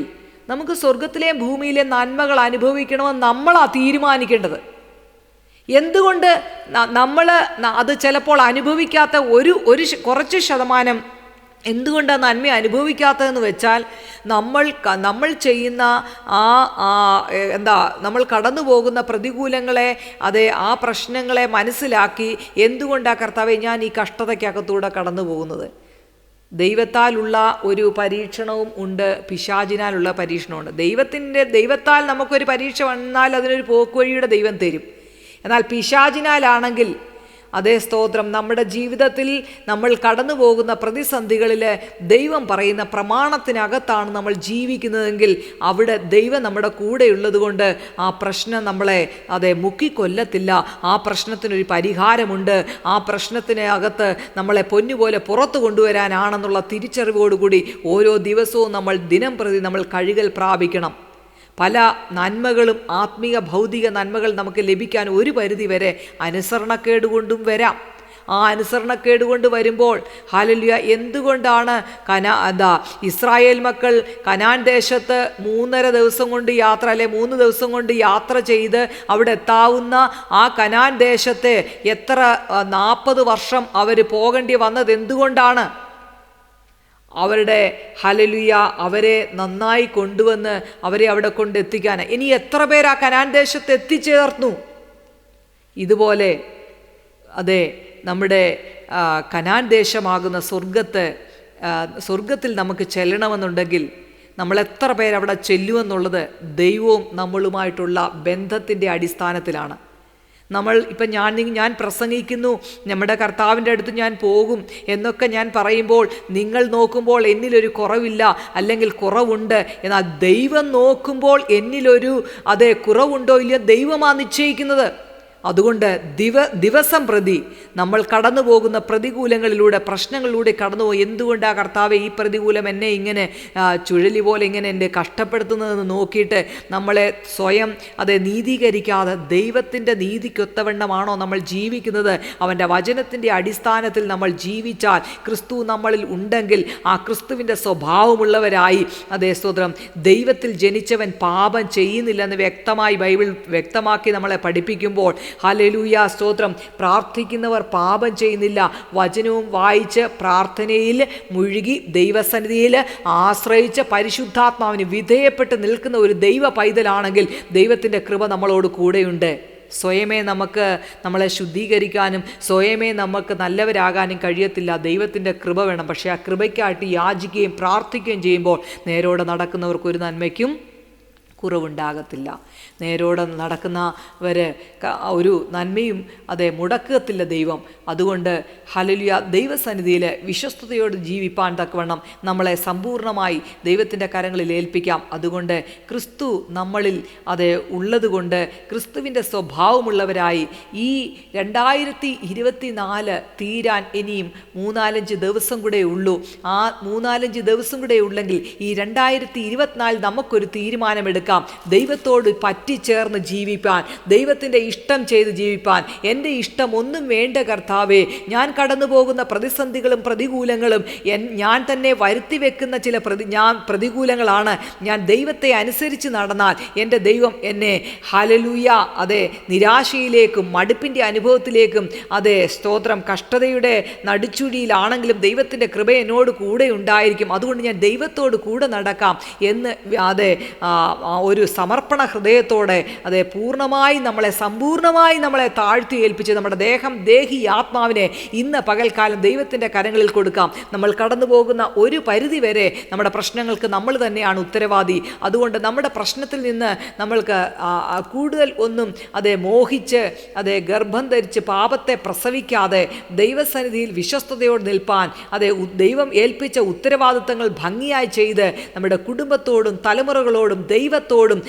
നമുക്ക് സ്വർഗത്തിലെ ഭൂമിയിലെ നന്മകൾ അനുഭവിക്കണമെന്ന് നമ്മളാണ് തീരുമാനിക്കേണ്ടത്. എന്തുകൊണ്ട് നമ്മൾ അത് ചിലപ്പോൾ അനുഭവിക്കാത്ത കുറച്ച് ശതമാനം എന്തുകൊണ്ടാണ് നന്മ അനുഭവിക്കാത്തതെന്ന് വെച്ചാൽ നമ്മൾ ചെയ്യുന്ന നമ്മൾ കടന്നു പോകുന്ന പ്രതികൂലങ്ങളെ, ആ പ്രശ്നങ്ങളെ മനസ്സിലാക്കി എന്തുകൊണ്ടാണ് കർത്താവേ ഞാൻ ഈ കഷ്ടതയ്ക്കകത്തൂടെ കടന്നു പോകുന്നത്? ദൈവത്താലുള്ള ഒരു പരീക്ഷണവും ഉണ്ട്, പിശാചിനാലുള്ള പരീക്ഷണമുണ്ട്. ദൈവത്താൽ നമുക്കൊരു പരീക്ഷ വന്നാൽ അതിനൊരു പോക്കുവഴിയുടെ ദൈവം തരും. എന്നാൽ പിശാചിനാലാണെങ്കിൽ, അതേ സ്തോത്രം, നമ്മുടെ ജീവിതത്തിൽ നമ്മൾ കടന്നു പോകുന്ന പ്രതിസന്ധികളിൽ ദൈവം പറയുന്ന പ്രമാണത്തിനകത്താണ് നമ്മൾ ജീവിക്കുന്നതെങ്കിൽ അവിടെ ദൈവം നമ്മുടെ കൂടെയുള്ളത് കൊണ്ട് ആ പ്രശ്നം നമ്മളെ മുക്കിക്കൊല്ലത്തില്ല. ആ പ്രശ്നത്തിനൊരു പരിഹാരമുണ്ട്. ആ പ്രശ്നത്തിനകത്ത് നമ്മളെ പൊന്നുപോലെ പുറത്തു കൊണ്ടുവരാനാണെന്നുള്ള തിരിച്ചറിവോടുകൂടി ഓരോ ദിവസവും നമ്മൾ ദിനം പ്രതി നമ്മൾ കഴുകൽ പ്രാപിക്കണം. പല നന്മകളും, ആത്മീയ ഭൗതിക നന്മകൾ നമുക്ക് ലഭിക്കാൻ ഒരു പരിധി വരെ അനുസരണക്കേട് കൊണ്ടും വരാം. ആ അനുസരണക്കേട് കൊണ്ട് വരുമ്പോൾ ഹല്ലേലൂയ, എന്തുകൊണ്ടാണ് ഇസ്രായേൽ മക്കൾ കനാൻ ദേശത്ത് 3 ദിവസം കൊണ്ട് യാത്ര, 3 ദിവസം കൊണ്ട് യാത്ര ചെയ്ത് അവിടെ എത്താവുന്ന ആ കനാൻ ദേശത്തെ 40 വർഷം അവർ പോകേണ്ടി വന്നത് എന്തുകൊണ്ടാണ്? അവരുടെ ഹല്ലേലൂയ അവരെ നന്നായി കൊണ്ടുവന്ന് അവരെ അവിടെ കൊണ്ടെത്തിക്കാൻ ഇനി എത്ര പേർ ആ കനാൻ ദേശത്ത് എത്തിച്ചേർന്നു? ഇതുപോലെ നമ്മുടെ കനാൻ ദേശമാകുന്ന സ്വർഗത്തിൽ നമുക്ക് ചെല്ലണമെന്നുണ്ടെങ്കിൽ നമ്മൾ എത്ര പേരവിടെ ചെല്ലുമെന്നുള്ളത് ദൈവവും നമ്മളുമായിട്ടുള്ള ബന്ധത്തിൻ്റെ അടിസ്ഥാനത്തിലാണ്. ഇപ്പം ഞാൻ പ്രസംഗിക്കുന്നു, നമ്മുടെ കർത്താവിൻ്റെ അടുത്ത് ഞാൻ പോകും എന്നൊക്കെ ഞാൻ പറയുമ്പോൾ നിങ്ങൾ നോക്കുമ്പോൾ എന്നിലൊരു കുറവില്ല, അല്ലെങ്കിൽ കുറവുണ്ട്. എന്നാൽ ദൈവം നോക്കുമ്പോൾ എന്നിലൊരു കുറവുണ്ടോ ഇല്ലയോ ദൈവമാണ് നിശ്ചയിക്കുന്നത്. അതുകൊണ്ട് ദിവസം പ്രതി നമ്മൾ കടന്നു പോകുന്ന പ്രതികൂലങ്ങളിലൂടെ, പ്രശ്നങ്ങളിലൂടെ കടന്നുപോയി. എന്തുകൊണ്ടാണ് കർത്താവെ ഈ പ്രതികൂലം എന്നെ ഇങ്ങനെ ചുഴലി പോലെ ഇങ്ങനെ എന്നെ കഷ്ടപ്പെടുത്തുന്നതെന്ന് നോക്കിയിട്ട് നമ്മളെ സ്വയം നീതീകരിക്കാതെ ദൈവത്തിൻ്റെ നീതിക്കൊത്തവണ്ണമാണോ നമ്മൾ ജീവിക്കുന്നത്, അവൻ്റെ വചനത്തിൻ്റെ അടിസ്ഥാനത്തിൽ നമ്മൾ ജീവിച്ചാൽ, ക്രിസ്തു നമ്മളിൽ ഉണ്ടെങ്കിൽ ആ ക്രിസ്തുവിൻ്റെ സ്വഭാവമുള്ളവരായി, സ്തോത്രം, ദൈവത്തിൽ ജനിച്ചവൻ പാപം ചെയ്യുന്നില്ലെന്ന് വ്യക്തമായി ബൈബിൾ വ്യക്തമാക്കി നമ്മളെ പഠിപ്പിക്കുമ്പോൾ, ഹല്ലേലൂയ, സ്തോത്രം, പ്രാർത്ഥിക്കുന്നവർ പാപം ചെയ്യുന്നില്ല. വചനവും വായിച്ച് പ്രാർത്ഥനയിൽ മുഴുകി ദൈവസന്നിധിയിൽ ആശ്രയിച്ച് പരിശുദ്ധാത്മാവിന് വിധേയപ്പെട്ട് നിൽക്കുന്ന ഒരു ദൈവ പൈതലാണെങ്കിൽ ദൈവത്തിൻ്റെ കൃപ നമ്മളോട് കൂടെയുണ്ട്. സ്വയമേ നമ്മളെ ശുദ്ധീകരിക്കാനും സ്വയമേ നമുക്ക് നല്ലവരാകാനും കഴിയത്തില്ല. ദൈവത്തിൻ്റെ കൃപ വേണം. പക്ഷേ ആ കൃപയ്ക്കായിട്ട് യാചിക്കുകയും പ്രാർത്ഥിക്കുകയും ചെയ്യുമ്പോൾ നേരോടെ നടക്കുന്നവർക്ക് ഒരു നന്മയ്ക്കും കുറവുണ്ടാകത്തില്ല. നേരോടെ നടക്കുന്നവർ ഒരു നന്മയും മുടക്കത്തില്ല ദൈവം. അതുകൊണ്ട് ഹല്ലേലൂയ, ദൈവസന്നിധിയിൽ വിശ്വസ്തയോട് ജീവിപ്പാൻ തക്കവണ്ണം നമ്മളെ സമ്പൂർണ്ണമായി ദൈവത്തിൻ്റെ കരങ്ങളിൽ ഏൽപ്പിക്കാം. അതുകൊണ്ട് ക്രിസ്തു നമ്മളിൽ ഉള്ളതുകൊണ്ട് ക്രിസ്തുവിൻ്റെ സ്വഭാവമുള്ളവരായി ഈ 2024 തീരാൻ ഇനിയും 3-4 ദിവസം കൂടെ ഉള്ളൂ. ആ 3-4 ദിവസം കൂടെ ഉള്ളെങ്കിൽ ഈ 2024 നമുക്കൊരു തീരുമാനമെടുക്കാം. ദൈവത്തോട് പറ്റിച്ചേർന്ന് ജീവിപ്പാൻ, ദൈവത്തിൻ്റെ ഇഷ്ടം ചെയ്ത് ജീവിപ്പാൻ. എൻ്റെ ഇഷ്ടം ഒന്നും വേണ്ട കർത്താവേ, ഞാൻ കടന്നു പോകുന്ന പ്രതിസന്ധികളും പ്രതികൂലങ്ങളും ഞാൻ തന്നെ വരുത്തി വെക്കുന്ന ചില പ്രതികൂലങ്ങളാണ്. ഞാൻ ദൈവത്തെ അനുസരിച്ച് നടന്നാൽ എൻ്റെ ദൈവം എന്നെ ഹല്ലേലൂയ നിരാശയിലേക്കും മടുപ്പിൻ്റെ അനുഭവത്തിലേക്കും സ്തോത്രം, കഷ്ടതയുടെ നടുച്ചുഴിയിലാണെങ്കിലും ദൈവത്തിൻ്റെ കൃപ എന്നോട് കൂടെ ഉണ്ടായിരിക്കും. അതുകൊണ്ട് ഞാൻ ദൈവത്തോട് കൂടെ നടക്കാം എന്ന് ഒരു സമർപ്പണ ഹൃദയത്തോടെ പൂർണ്ണമായി സമ്പൂർണ്ണമായി നമ്മളെ താഴ്ത്തി ഏൽപ്പിച്ച് നമ്മുടെ ദേഹി ആത്മാവിനെ ഇന്ന് പകൽക്കാലം ദൈവത്തിൻ്റെ കരങ്ങളിൽ കൊടുക്കാം. നമ്മൾ കടന്നു പോകുന്ന ഒരു പരിധി വരെ നമ്മുടെ പ്രശ്നങ്ങൾക്ക് നമ്മൾ തന്നെയാണ് ഉത്തരവാദി. അതുകൊണ്ട് നമ്മുടെ പ്രശ്നത്തിൽ നിന്ന് നമ്മൾക്ക് കൂടുതൽ ഒന്നും മോഹിച്ച് ഗർഭം ധരിച്ച് പാപത്തെ പ്രസവിക്കാതെ ദൈവസന്നിധിയിൽ വിശ്വസ്തയോട് നിൽപ്പാൻ, ദൈവം ഏൽപ്പിച്ച ഉത്തരവാദിത്തങ്ങൾ ഭംഗിയായി ചെയ്ത് നമ്മുടെ കുടുംബത്തോടും തലമുറകളോടും ദൈവത്തോടും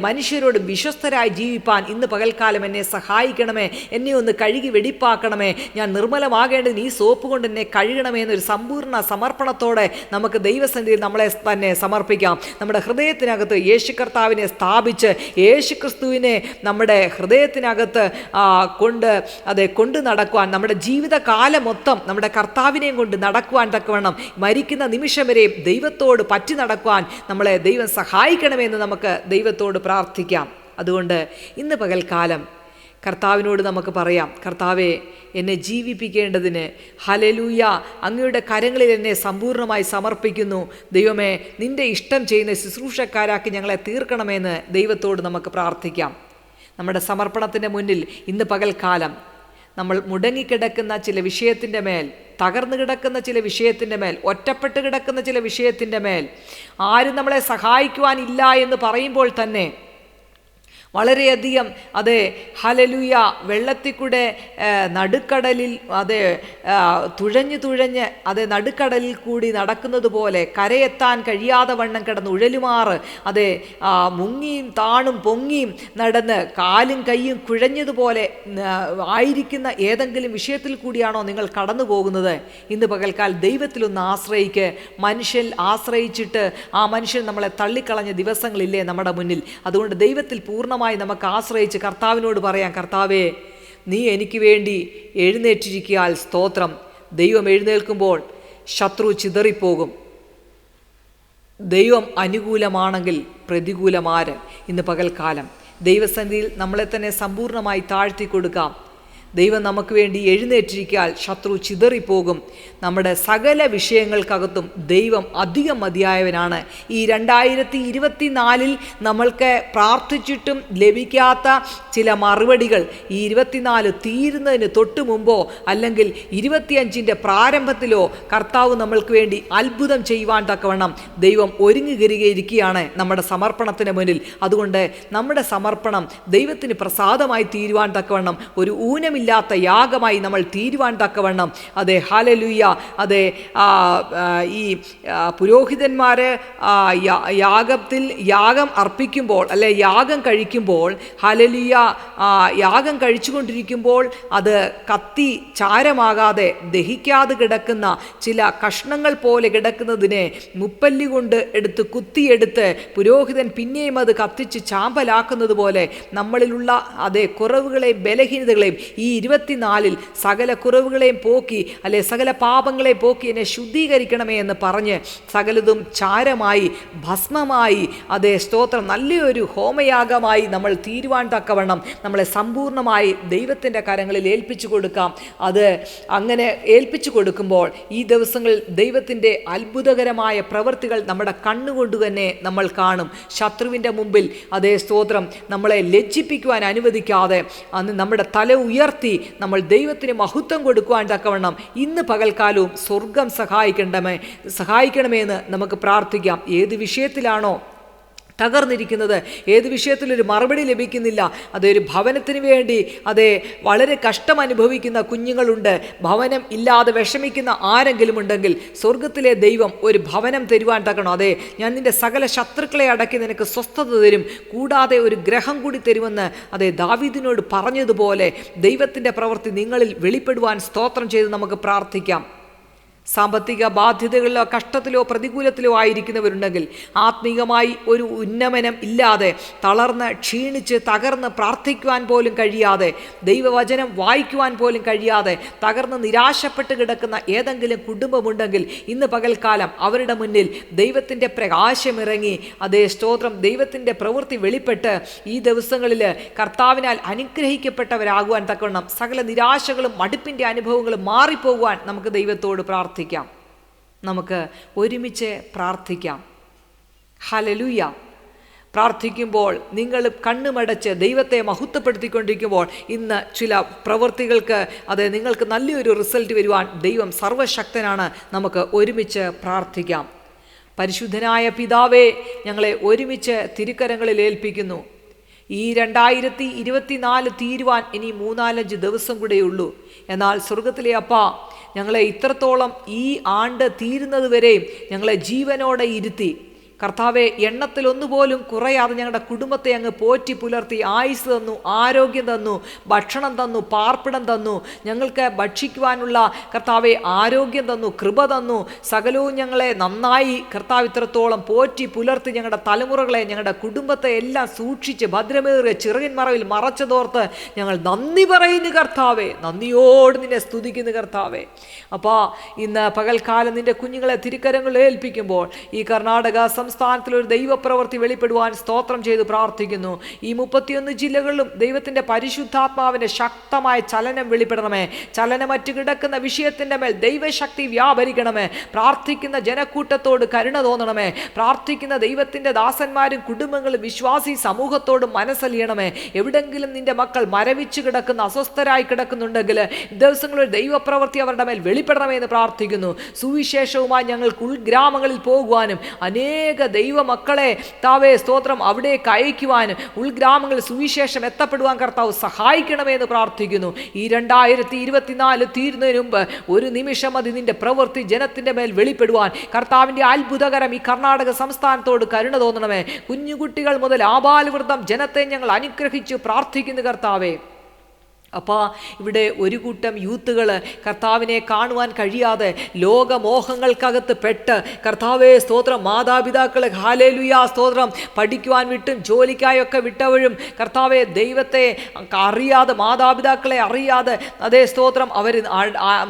മനുഷ്യരോടും വിശ്വസ്തരായി ജീവിപ്പാൻ ഇന്ന് പകൽക്കാലം എന്നെ സഹായിക്കണമേ. എന്നെ ഒന്ന് കഴുകി വെടിപ്പാക്കണമേ. ഞാൻ നിർമ്മലമാകേണ്ടതിന് ഈ സോപ്പ് കൊണ്ട് എന്നെ കഴുകണമേ എന്നൊരു സമ്പൂർണ്ണ സമർപ്പണത്തോടെ നമുക്ക് ദൈവസന്നിധിയിൽ നമ്മളെ തന്നെ സമർപ്പിക്കാം. നമ്മുടെ ഹൃദയത്തിനകത്ത് യേശു കർത്താവിനെ സ്ഥാപിച്ച് യേശു ക്രിസ്തുവിനെ നമ്മുടെ ഹൃദയത്തിനകത്ത് കൊണ്ട് നടക്കുവാൻ, നമ്മുടെ ജീവിതകാലം മൊത്തം നമ്മുടെ കർത്താവിനെയും കൊണ്ട് നടക്കുവാൻ തക്കവണ്ണം മരിക്കുന്ന നിമിഷം വരെ ദൈവത്തോട് പറ്റി നടക്കുവാൻ നമ്മളെ ദൈവം സഹായിക്കണമെന്ന് നമുക്ക് ദൈവത്തോട് പ്രാർത്ഥിക്കാം. അതുകൊണ്ട് ഇന്ന് പകൽക്കാലം കർത്താവിനോട് നമുക്ക് പറയാം, കർത്താവേ, എന്നെ ജീവിപ്പിക്കേണ്ടതിന് ഹല്ലേലൂയ അങ്ങയുടെ കരങ്ങളിൽ എന്നെ സമ്പൂർണ്ണമായി സമർപ്പിക്കുന്നു. ദൈവമേ, നിൻ്റെ ഇഷ്ടം ചെയ്യുന്ന ശുശ്രൂഷക്കാരാക്കി ഞങ്ങളെ തീർക്കണമെന്ന് ദൈവത്തോട് നമുക്ക് പ്രാർത്ഥിക്കാം. നമ്മുടെ സമർപ്പണത്തിൻ്റെ മുന്നിൽ ഇന്ന് പകൽക്കാലം നമ്മൾ മുടങ്ങിക്കിടക്കുന്ന ചില വിഷയത്തിൻ്റെ മേൽ, തകർന്നു കിടക്കുന്ന ചില വിഷയത്തിൻ്റെ മേൽ, ഒറ്റപ്പെട്ട് കിടക്കുന്ന ചില വിഷയത്തിൻ്റെ മേൽ, ആരും നമ്മളെ സഹായിക്കുവാനില്ല എന്ന് പറയുമ്പോൾ തന്നെ വളരെയധികം ഹല്ലേലൂയ വെള്ളത്തിൽ കൂടെ നടുക്കടലിൽ തുഴഞ്ഞ് നടുക്കടലിൽ കൂടി നടക്കുന്നത് പോലെ കരയെത്താൻ കഴിയാതെ വണ്ണം കിടന്ന് ഉഴലുമാറ് മുങ്ങിയും താണും പൊങ്ങിയും നടന്ന് കാലും കൈയും കുഴഞ്ഞതുപോലെ ആയിരിക്കുന്ന ഏതെങ്കിലും വിഷയത്തിൽ കൂടിയാണോ നിങ്ങൾ കടന്നു പോകുന്നത്? ഇന്ന് പകൽക്കാൽ ദൈവത്തിലൊന്ന് ആശ്രയിക്ക്. മനുഷ്യൻ ആശ്രയിച്ചിട്ട് ആ മനുഷ്യൻ നമ്മളെ തള്ളിക്കളഞ്ഞ ദിവസങ്ങളില്ലേ നമ്മുടെ മുന്നിൽ? അതുകൊണ്ട് ദൈവത്തിൽ പൂർണ്ണമായി നമുക്ക് ആശ്രയിച്ച് കർത്താവിനോട് പറയാം, കർത്താവേ, നീ എനിക്ക് വേണ്ടി എഴുന്നേറ്റിരിക്കാൻ സ്തോത്രം. ദൈവം എഴുന്നേൽക്കുമ്പോൾ ശത്രു ചിതറിപ്പോകും. ദൈവം അനുകൂലമാണെങ്കിൽ പ്രതികൂലമാര്? ഇന്ന് പകൽക്കാലം ദൈവസന്നിധിയിൽ നമ്മളെ തന്നെ സമ്പൂർണ്ണമായി താഴ്ത്തി കൊടുക്കാം. ദൈവം നമുക്ക് വേണ്ടി എഴുന്നേറ്റിരിക്കാൻ ശത്രു ചിതറിപ്പോകും. നമ്മുടെ സകല വിഷയങ്ങൾക്കകത്തും ദൈവം അധികം മതിയായവനാണ്. ഈ 2024 നമ്മൾക്ക് പ്രാർത്ഥിച്ചിട്ടും ലഭിക്കാത്ത ചില മറുപടികൾ ഈ 24 തീരുന്നതിന് തൊട്ട് മുമ്പോ അല്ലെങ്കിൽ 25ൻ്റെ പ്രാരംഭത്തിലോ കർത്താവ് നമ്മൾക്ക് വേണ്ടി അത്ഭുതം ചെയ്യുവാൻ തക്കവണ്ണം ദൈവം ഒരുങ്ങിയിരിക്കുകയാണ് നമ്മുടെ സമർപ്പണത്തിന് മുന്നിൽ. അതുകൊണ്ട് നമ്മുടെ സമർപ്പണം ദൈവത്തിന് പ്രസാദമായി തീരുവാൻ തക്കവണ്ണം ഒരു ഊനമില്ല മുറിവില്ലാത്ത യാഗമായി നമ്മൾ തീരുവാൻ തക്കവണ്ണം അതെ ഹല്ലേലൂയ അതെ ഈ പുരോഹിതന്മാർ യാഗം അർപ്പിക്കുമ്പോൾ അല്ലെ യാഗം കഴിക്കുമ്പോൾ ഹല്ലേലൂയ യാഗം കഴിച്ചുകൊണ്ടിരിക്കുമ്പോൾ അത് കത്തി ചാരമാകാതെ ദഹിക്കാതെ കിടക്കുന്ന ചില കഷ്ണങ്ങൾ പോലെ കിടക്കുന്നതിനെ മുപ്പല്ലി കൊണ്ട് എടുത്ത് കുത്തിയെടുത്ത് പുരോഹിതൻ പിന്നെയും അത് കത്തിച്ച് ചാമ്പലാക്കുന്നത് പോലെ നമ്മളിലുള്ള അതേ കുറവുകളെയും ബലഹീനതകളെയും ഈ 24-ൽ സകല കുറവുകളെയും പോക്കി അല്ലെ സകല പാപങ്ങളെയും പോക്കി എന്നെ ശുദ്ധീകരിക്കണമേ എന്ന് പറഞ്ഞ് സകലതും ചാരമായി ഭസ്മമായി അതേ സ്തോത്രം നല്ലൊരു ഹോമയാഗമായി നമ്മൾ തീരുവാൻ തക്കവണ്ണം നമ്മളെ സമ്പൂർണ്ണമായി ദൈവത്തിൻ്റെ കരങ്ങളിൽ ഏൽപ്പിച്ചു കൊടുക്കാം. അത് അങ്ങനെ ഏൽപ്പിച്ചു കൊടുക്കുമ്പോൾ ഈ ദിവസങ്ങളിൽ ദൈവത്തിൻ്റെ അത്ഭുതകരമായ പ്രവൃത്തികൾ നമ്മുടെ കണ്ണുകൊണ്ട് തന്നെ നമ്മൾ കാണും. ശത്രുവിൻ്റെ മുമ്പിൽ അതേ സ്തോത്രം നമ്മളെ ലജ്ജിപ്പിക്കുവാൻ അനുവദിക്കാതെ അന്ന് നമ്മുടെ തല ഉയർത്തി നമ്മൾ ദൈവത്തിന് മഹത്വം കൊടുക്കുവാൻ തക്കവണ്ണം ഇന്ന് പകൽക്കാലവും സ്വർഗം സഹായിക്കണമേ എന്ന് നമുക്ക് പ്രാർത്ഥിക്കാം. ഏത് വിഷയത്തിലാണോ തകർന്നിരിക്കുന്നത്, ഏത് വിഷയത്തിലൊരു മറുപടി ലഭിക്കുന്നില്ല, അതൊരു ഭവനത്തിന് വേണ്ടി അതേ വളരെ കഷ്ടം അനുഭവിക്കുന്ന കുഞ്ഞുങ്ങളുണ്ട്, ഭവനം ഇല്ലാതെ വിഷമിക്കുന്ന ആരെങ്കിലും ഉണ്ടെങ്കിൽ സ്വർഗത്തിലെ ദൈവം ഒരു ഭവനം തരുവാൻ തക്കണം. അതെ, ഞാൻ നിന്റെ സകല ശത്രുക്കളെ അടക്കി നിനക്ക് സ്വസ്ഥത തരും, കൂടാതെ ഒരു ഗ്രഹം കൂടി തരുമെന്ന് അതേ ദാവീദിനോട് പറഞ്ഞതുപോലെ ദൈവത്തിൻ്റെ പ്രവൃത്തി നിങ്ങളിൽ വെളിപ്പെടുവാൻ സ്തോത്രം ചെയ്ത് നമുക്ക് പ്രാർത്ഥിക്കാം. സാമ്പത്തിക ബാധ്യതകളിലോ കഷ്ടത്തിലോ പ്രതികൂലത്തിലോ ആയിരിക്കുന്നവരുണ്ടെങ്കിൽ ആത്മീകമായി ഒരു ഉന്നമനം ഇല്ലാതെ തളർന്ന് ക്ഷീണിച്ച് തകർന്ന് പ്രാർത്ഥിക്കുവാൻ പോലും കഴിയാതെ ദൈവവചനം വായിക്കുവാൻ പോലും കഴിയാതെ തകർന്ന് നിരാശപ്പെട്ട് കിടക്കുന്ന ഏതെങ്കിലും കുടുംബമുണ്ടെങ്കിൽ ഇന്ന് പകൽക്കാലം അവരുടെ മുന്നിൽ ദൈവത്തിൻ്റെ പ്രകാശമിറങ്ങി അതേ സ്തോത്രം ദൈവത്തിൻ്റെ പ്രവൃത്തി വെളിപ്പെട്ട് ഈ ദിവസങ്ങളിൽ കർത്താവിനാൽ അനുഗ്രഹിക്കപ്പെട്ടവരാകുവാൻ തക്കവണ്ണം സകല നിരാശകളും മടുപ്പിൻ്റെ അനുഭവങ്ങളും മാറിപ്പോകുവാൻ നമുക്ക് ദൈവത്തോട് പ്രാർത്ഥിക്കാം. നമുക്ക് ഒരുമിച്ച് പ്രാർത്ഥിക്കാം. ഹല്ലേലൂയ. പ്രാർത്ഥിക്കുമ്പോൾ നിങ്ങൾ കണ്ണുമടച്ച് ദൈവത്തെ മഹത്വപ്പെടുത്തിക്കൊണ്ടിരിക്കുമ്പോൾ ഇന്ന് ചില പ്രവൃത്തികൾക്ക് അത് നിങ്ങൾക്ക് നല്ലൊരു റിസൾട്ട് വരുവാൻ ദൈവം സർവശക്തനാണ്. നമുക്ക് ഒരുമിച്ച് പ്രാർത്ഥിക്കാം. പരിശുദ്ധനായ പിതാവേ, ഞങ്ങളെ ഒരുമിച്ച് തിരുക്കരങ്ങളിൽ ഏൽപ്പിക്കുന്നു. ഈ 2024 തീരുവാൻ ഇനി 3-4 ദിവസം കൂടെയുള്ളൂ. എന്നാൽ സ്വർഗത്തിലെ അപ്പാ, ഞങ്ങളെ ഇത്രത്തോളം ഈ ആണ്ട് തീരുന്നത് വരെയും ഞങ്ങളെ ജീവനോടെ ഇരുത്തി കർത്താവെ, എണ്ണത്തിലൊന്നുപോലും കുറയാതെ ഞങ്ങളുടെ കുടുംബത്തെ അങ്ങ് പോറ്റി പുലർത്തി ആയുസ് തന്നു, ആരോഗ്യം തന്നു, ഭക്ഷണം തന്നു, പാർപ്പിടം തന്നു, ഞങ്ങൾക്ക് ഭക്ഷിക്കുവാനുള്ള കർത്താവെ ആരോഗ്യം തന്നു, കൃപ തന്നു. സകലവും ഞങ്ങളെ നന്നായി കർത്താവ് ഇത്രത്തോളം പോറ്റി പുലർത്തി ഞങ്ങളുടെ തലമുറകളെ ഞങ്ങളുടെ കുടുംബത്തെ എല്ലാം സൂക്ഷിച്ച് ഭദ്രമേറിയ ചിറകിൻ മറവിൽ മറച്ചതോർത്ത് ഞങ്ങൾ നന്ദി പറയുന്നു കർത്താവെ. നന്ദിയോട് നിന്നെ സ്തുതിക്കുന്നു കർത്താവെ. അപ്പോൾ ഇന്ന് പകൽക്കാലം നിന്റെ കുഞ്ഞുങ്ങളെ തിരുക്കരങ്ങളിൽ ഏൽപ്പിക്കുമ്പോൾ ഈ കർണാടക സംസ്ഥാനത്തിലൊരു ദൈവപ്രവൃത്തി വെളിപ്പെടുവാൻ സ്തോത്രം ചെയ്ത് പ്രാർത്ഥിക്കുന്നു. ഈ 31 ജില്ലകളിലും ദൈവത്തിൻ്റെ പരിശുദ്ധാത്മാവിൻ്റെ ശക്തമായ ചലനം വെളിപ്പെടണമേ. ചലനമറ്റ് കിടക്കുന്ന വിഷയത്തിൻ്റെ മേൽ ദൈവശക്തി വ്യാപരിക്കണമേ. പ്രാർത്ഥിക്കുന്ന ജനക്കൂട്ടത്തോട് കരുണ തോന്നണമേ. പ്രാർത്ഥിക്കുന്ന ദൈവത്തിൻ്റെ ദാസന്മാരും കുടുംബങ്ങളും വിശ്വാസി സമൂഹത്തോടും മനസ്സലിയണമേ. എവിടെങ്കിലും നിന്റെ മക്കൾ മരവിച്ച് കിടക്കുന്ന അസ്വസ്ഥരായി കിടക്കുന്നുണ്ടെങ്കിൽ ദിവസങ്ങളിൽ ദൈവപ്രവൃത്തി അവരുടെ മേൽ വെളിപ്പെടണമേ എന്ന് പ്രാർത്ഥിക്കുന്നു. സുവിശേഷവുമായി ഞങ്ങൾക്ക് ഉൾഗ്രാമങ്ങളിൽ പോകുവാനും അനേക ദൈവമക്കളെ താവേ സ്തോത്രം അവിടേക്ക് അയക്കുവാനും ഉൾഗ്രാമങ്ങളിൽ സുവിശേഷം എത്തപ്പെടുവാൻ കർത്താവ് സഹായിക്കണമേ എന്ന് പ്രാർത്ഥിക്കുന്നു. ഈ 2024 തീരുന്നതിന് മുമ്പ് ഒരു നിമിഷം മതി നിന്റെ പ്രവൃത്തി ജനത്തിൻ്റെ മേൽ വെളിപ്പെടുവാൻ. കർത്താവിൻ്റെ അത്ഭുതകരം ഈ കർണാടക സംസ്ഥാനത്തോട് കരുണ തോന്നണമേ. കുഞ്ഞുകുട്ടികൾ മുതൽ ആബാലവൃദ്ധം ജനത്തെ ഞങ്ങൾ അനുഗ്രഹിച്ച് പ്രാർത്ഥിക്കുന്നു കർത്താവേ. അപ്പോൾ ഇവിടെ ഒരു കൂട്ടം യൂത്തുകൾ കർത്താവിനെ കാണുവാൻ കഴിയാതെ ലോകമോഹങ്ങൾക്കകത്ത് പെട്ട് കർത്താവേ സ്തോത്രം മാതാപിതാക്കളെ ഹല്ലേലൂയ സ്തോത്രം പഠിക്കുവാൻ വിട്ടും ജോലിക്കായൊക്കെ വിട്ടവരും കർത്താവെ ദൈവത്തെ അറിയാതെ മാതാപിതാക്കളെ അറിയാതെ അതേ സ്തോത്രം അവർ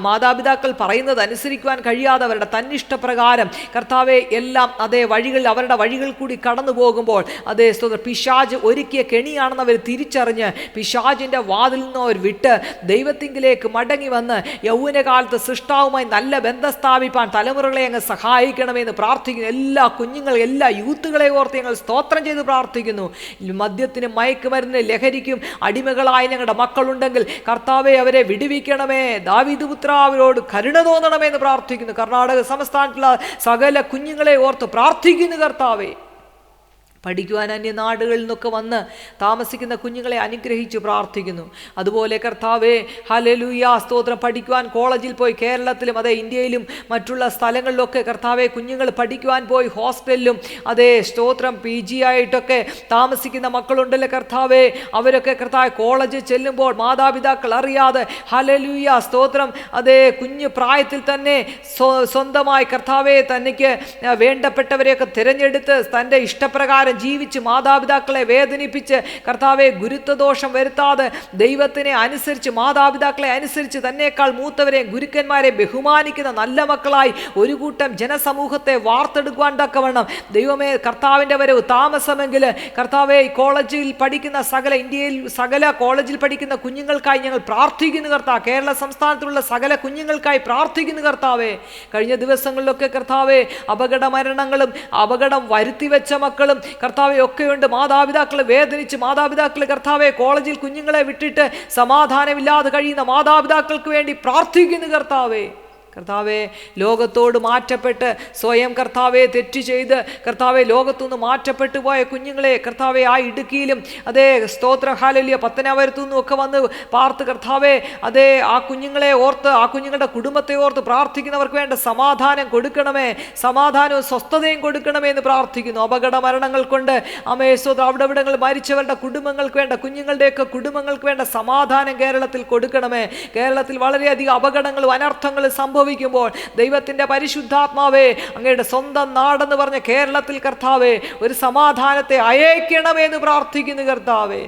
മാതാപിതാക്കൾ പറയുന്നത് അനുസരിക്കുവാൻ കഴിയാതെ അവരുടെ തന്നിഷ്ടപ്രകാരം കർത്താവെ എല്ലാം അതേ വഴികളിൽ അവരുടെ വഴികൾ കൂടി കടന്നു പോകുമ്പോൾ അതേ സ്തോത്രം പിശാച് ഒരുക്കിയ കെണിയാണെന്ന് അവർ തിരിച്ചറിഞ്ഞ് പിശാചിൻ്റെ വാതിൽ നിന്ന് വിട്ട് ദൈവത്തിങ്കിലേക്ക് മടങ്ങി വന്ന് യൗവനകാലത്ത് സൃഷ്ടാവുമായി നല്ല ബന്ധം സ്ഥാപിപ്പാൻ തലമുറകളെ അങ്ങ് സഹായിക്കണമെന്ന് പ്രാർത്ഥിക്കുന്നു. എല്ലാ കുഞ്ഞുങ്ങൾ എല്ലാ യൂത്തുകളെ ഓർത്ത് ഞങ്ങൾ സ്തോത്രം ചെയ്ത് പ്രാർത്ഥിക്കുന്നു. മദ്യത്തിനും മയക്കുമരുന്നിനും ലഹരിക്കും അടിമകളായി ഞങ്ങളുടെ മക്കളുണ്ടെങ്കിൽ കർത്താവെ അവരെ വിടുവിക്കണമേ. ദാവീദ് പുത്ര അവരോട് കരുണ തോന്നണമെന്ന് പ്രാർത്ഥിക്കുന്നു. കർണാടക സംസ്ഥാനത്തുള്ള സകല കുഞ്ഞുങ്ങളെ ഓർത്ത് പ്രാർത്ഥിക്കുന്നു കർത്താവെ. പഠിക്കുവാൻ അന്യനാടുകളിൽ നിന്നൊക്കെ വന്ന് താമസിക്കുന്ന കുഞ്ഞുങ്ങളെ അനുഗ്രഹിച്ച് പ്രാർത്ഥിക്കുന്നു. അതുപോലെ കർത്താവേ, ഹല്ലേലൂയ, സ്തോത്രം, പഠിക്കുവാൻ കോളേജിൽ പോയി കേരളത്തിലും അതേ ഇന്ത്യയിലും മറ്റുള്ള സ്ഥലങ്ങളിലൊക്കെ കർത്താവെ കുഞ്ഞുങ്ങൾ പഠിക്കുവാൻ പോയി ഹോസ്റ്റലിലും അതേ സ്തോത്രം PG ആയിട്ടൊക്കെ താമസിക്കുന്ന മക്കളുണ്ടല്ലോ കർത്താവെ, അവരൊക്കെ കർത്താവ് കോളേജിൽ ചെല്ലുമ്പോൾ മാതാപിതാക്കൾ അറിയാതെ ഹല്ലേലൂയ, സ്തോത്രം, അതേ കുഞ്ഞു പ്രായത്തിൽ തന്നെ സ്വന്തമായി കർത്താവെ തനിക്ക് വേണ്ടപ്പെട്ടവരെയൊക്കെ തിരഞ്ഞെടുത്ത് തൻ്റെ ഇഷ്ടപ്രകാരം ജീവിച്ച് മാതാപിതാക്കളെ വേദനിപ്പിച്ച് കർത്താവെ ഗുരുത്വദോഷം വരുത്താതെ ദൈവത്തിനെ അനുസരിച്ച് മാതാപിതാക്കളെ അനുസരിച്ച് തന്നേക്കാൾ മൂത്തവരെയും ഗുരുക്കന്മാരെ ബഹുമാനിക്കുന്ന നല്ല മക്കളായി ഒരു കൂട്ടം ജനസമൂഹത്തെ വാർത്തെടുക്കുവാൻ തക്കവണ്ണം ദൈവമേ, കർത്താവിൻ്റെ വരവ് താമസമെങ്കിൽ കർത്താവെ കോളേജിൽ പഠിക്കുന്ന ഇന്ത്യയിൽ സകല കോളേജിൽ പഠിക്കുന്ന കുഞ്ഞുങ്ങൾക്കായി ഞങ്ങൾ പ്രാർത്ഥിക്കുന്നു കർത്താവ്. കേരള സംസ്ഥാനത്തിലുള്ള സകല കുഞ്ഞുങ്ങൾക്കായി പ്രാർത്ഥിക്കുന്നു കർത്താവെ. കഴിഞ്ഞ ദിവസങ്ങളിലൊക്കെ കർത്താവെ അപകട മരണങ്ങളും അപകടം വരുത്തിവെച്ച മക്കളും കർത്താവെ ഒക്കെയുണ്ട്. മാതാപിതാക്കളെ വേദനിച്ച് മാതാപിതാക്കൾ കർത്താവെ കോളേജിൽ കുഞ്ഞുങ്ങളെ വിട്ടിട്ട് സമാധാനമില്ലാതെ കഴിയുന്ന മാതാപിതാക്കൾക്ക് വേണ്ടി പ്രാർത്ഥിക്കുന്നു കർത്താവെ. കർത്താവെ, ലോകത്തോട് മാറ്റപ്പെട്ട് സ്വയം കർത്താവെ തെറ്റ് ചെയ്ത് കർത്താവെ ലോകത്തുനിന്ന് മാറ്റപ്പെട്ടു പോയ കുഞ്ഞുങ്ങളെ കർത്താവെ ആ ഇടുക്കിയിലും അതേ സ്തോത്രം ഹല്ലേലൂയ പത്തനാപുരത്തുനിന്നും ഒക്കെ വന്ന് പാർത്ത് കർത്താവെ അതേ ആ കുഞ്ഞുങ്ങളെ ഓർത്ത് ആ കുഞ്ഞുങ്ങളുടെ കുടുംബത്തെ ഓർത്ത് പ്രാർത്ഥിക്കുന്നവർക്ക് വേണ്ട സമാധാനം കൊടുക്കണമേ, സമാധാനവും സ്വസ്ഥതയും കൊടുക്കണമേ എന്ന് പ്രാർത്ഥിക്കുന്നു. അപകട മരണങ്ങൾ കൊണ്ട് സ്തോത്രം അവിടങ്ങളിൽ മരിച്ചവരുടെ കുടുംബങ്ങൾക്ക് വേണ്ട കുഞ്ഞുങ്ങളുടെയൊക്കെ കുടുംബങ്ങൾക്ക് വേണ്ട സമാധാനം കേരളത്തിൽ കൊടുക്കണമേ. കേരളത്തിൽ വളരെയധികം അപകടങ്ങളും അനർത്ഥങ്ങളും സംഭവിക്കുമ്പോൾ ദൈവത്തിൻ്റെ പരിശുദ്ധാത്മാവേ, അങ്ങയുടെ സ്വന്തം നാടെന്ന് പറഞ്ഞ കേരളത്തിൽ കർത്താവേ ഒരു സമാധാനത്തെ അയക്കണമെന്ന് പ്രാർത്ഥിക്കുന്നു കർത്താവേ.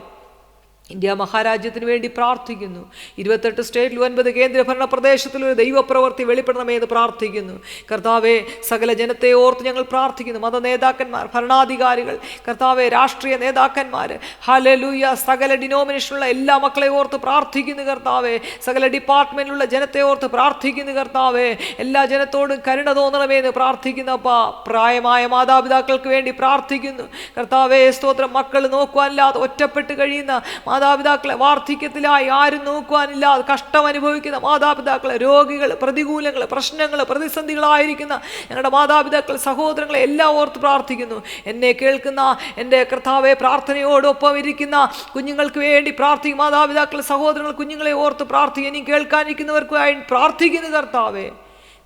ഇന്ത്യ മഹാരാജ്യത്തിന് വേണ്ടി പ്രാർത്ഥിക്കുന്നു. 28 സ്റ്റേറ്റിൽ 9 കേന്ദ്രഭരണ പ്രദേശത്തിൽ ഒരു ദൈവപ്രവൃത്തി വെളിപ്പെടണമെന്ന് പ്രാർത്ഥിക്കുന്നു കർത്താവെ. സകല ജനത്തെ ഓർത്ത് ഞങ്ങൾ പ്രാർത്ഥിക്കുന്നു. മത നേതാക്കന്മാർ, ഭരണാധികാരികൾ, കർത്താവെ രാഷ്ട്രീയ നേതാക്കന്മാർ, ഹല്ലേലൂയ, സകല ഡിനോമിനേഷനുള്ള എല്ലാ മക്കളെ ഓർത്ത് പ്രാർത്ഥിക്കുന്നു കർത്താവെ. സകല ഡിപ്പാർട്ട്മെന്റിലുള്ള ജനത്തെ ഓർത്ത് പ്രാർത്ഥിക്കുന്നു കർത്താവെ. എല്ലാ ജനത്തോടും കരുണ തോന്നണമെന്ന് പ്രാർത്ഥിക്കുന്നപ്പാ. പ്രായമായ മാതാപിതാക്കൾക്ക് വേണ്ടി പ്രാർത്ഥിക്കുന്നു കർത്താവെ. സ്തോത്രം, മക്കൾ നോക്കുവാനില്ലാതെ ഒറ്റപ്പെട്ട് കഴിയുന്ന മാതാപിതാക്കളെ, വാർദ്ധക്യത്തിലായി ആരും നോക്കുവാനില്ലാതെ കഷ്ടം അനുഭവിക്കുന്ന മാതാപിതാക്കളെ, രോഗികൾ, പ്രതികൂലങ്ങൾ, പ്രശ്നങ്ങൾ, പ്രതിസന്ധികളായിരിക്കുന്ന ഞങ്ങളുടെ മാതാപിതാക്കൾ, സഹോദരങ്ങളെ എല്ലാം ഓർത്ത് പ്രാർത്ഥിക്കുന്നു. എന്നെ കേൾക്കുന്ന എൻ്റെ കർത്താവെ പ്രാർത്ഥനയോടൊപ്പം ഇരിക്കുന്ന കുഞ്ഞുങ്ങൾക്ക് വേണ്ടി പ്രാർത്ഥിക്കും. മാതാപിതാക്കൾ, സഹോദരങ്ങൾ, കുഞ്ഞുങ്ങളെ ഓർത്ത് പ്രാർത്ഥിക്കും. ഇനി കേൾക്കാനിരിക്കുന്നവർക്കായി പ്രാർത്ഥിക്കുന്നു കർത്താവെ.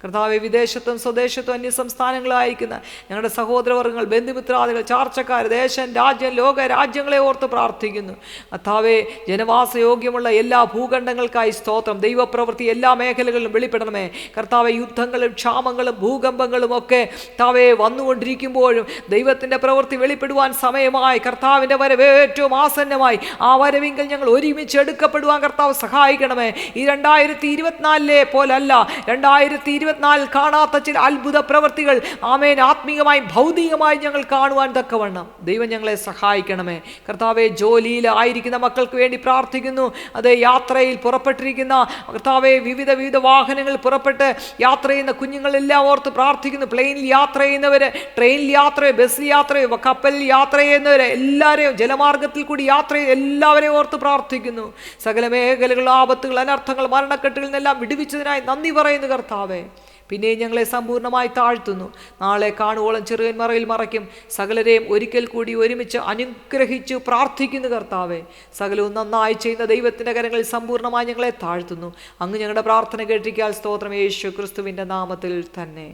കർത്താവെ, വിദേശത്തും സ്വദേശത്തും അന്യസംസ്ഥാനങ്ങളായിരിക്കുന്ന ഞങ്ങളുടെ സഹോദരവർഗ്ഗങ്ങൾ, ബന്ധുമിത്രാദികൾ, ചാർച്ചക്കാർ, ദേശം, രാജ്യം, ലോക രാജ്യങ്ങളെ ഓർത്ത് പ്രാർത്ഥിക്കുന്നു കർത്താവെ. ജനവാസയോഗ്യമുള്ള എല്ലാ ഭൂഖണ്ഡങ്ങൾക്കായി സ്തോത്രം. ദൈവപ്രവൃത്തി എല്ലാ മേഖലകളിലും വെളിപ്പെടണമേ കർത്താവെ. യുദ്ധങ്ങളും ക്ഷാമങ്ങളും ഭൂകമ്പങ്ങളും ഒക്കെ കർത്താവെ വന്നുകൊണ്ടിരിക്കുമ്പോഴും ദൈവത്തിൻ്റെ പ്രവൃത്തി വെളിപ്പെടുവാൻ സമയമായി. കർത്താവിൻ്റെ വരവ് ഏറ്റവും ആസന്നമായി. ആ വരവിങ്കിൽ ഞങ്ങൾ ഒരുമിച്ച് എടുക്കപ്പെടുവാൻ കർത്താവ് സഹായിക്കണമേ. ഈ 2024 പോലല്ല, 2024 കാണാത്ത ചില അത്ഭുത പ്രവൃത്തികൾ ആമേൻ ആത്മീയമായും ഭൗതികമായി ഞങ്ങൾ കാണുവാൻ തക്കവണ്ണം ദൈവം ഞങ്ങളെ സഹായിക്കണമേ കർത്താവെ. ജോലിയിൽ ആയിരിക്കുന്ന മക്കൾക്ക് വേണ്ടി പ്രാർത്ഥിക്കുന്നു. അതേ യാത്രയിൽ പുറപ്പെട്ടിരിക്കുന്ന കർത്താവെ, വിവിധ വാഹനങ്ങൾ പുറപ്പെട്ട് യാത്ര ചെയ്യുന്ന കുഞ്ഞുങ്ങളെല്ലാം ഓർത്ത് പ്രാർത്ഥിക്കുന്നു. പ്ലെയിനിൽ യാത്ര ചെയ്യുന്നവര്, ട്രെയിനിൽ യാത്ര, ബസ്സിൽ യാത്ര, കപ്പലിൽ യാത്ര ചെയ്യുന്നവരെ എല്ലാവരെയും, ജലമാർഗത്തിൽ കൂടി യാത്ര ചെയ്ത് എല്ലാവരെയും ഓർത്ത് പ്രാർത്ഥിക്കുന്നു. സകല മേഖലകൾ, ആപത്തുകൾ, അനർത്ഥങ്ങൾ, മരണക്കെട്ടുകളിൽ നിന്നെല്ലാം വിടുവിച്ചതിനായി നന്ദി പറയുന്നു കർത്താവെ. പിന്നെ ഞങ്ങളെ സമ്പൂർണ്ണമായി താഴ്ത്തുന്നു. നാളെ കാണുവോളം ചെറുകന്മറയിൽ മറയ്ക്കും. സകലരെയും ഒരിക്കൽ കൂടി ഒരുമിച്ച് അനുഗ്രഹിച്ചു പ്രാർത്ഥിക്കുന്നു കർത്താവെ. സകലവും നന്നായി ചെയ്യുന്ന ദൈവത്തിൻ്റെ കരങ്ങളിൽ സമ്പൂർണ്ണമായി ഞങ്ങളെ താഴ്ത്തുന്നു. അങ്ങ് ഞങ്ങളുടെ പ്രാർത്ഥന കേട്ടിരിക്കാൻ സ്തോത്രം, യേശു ക്രിസ്തുവിൻ്റെ നാമത്തിൽ തന്നെ,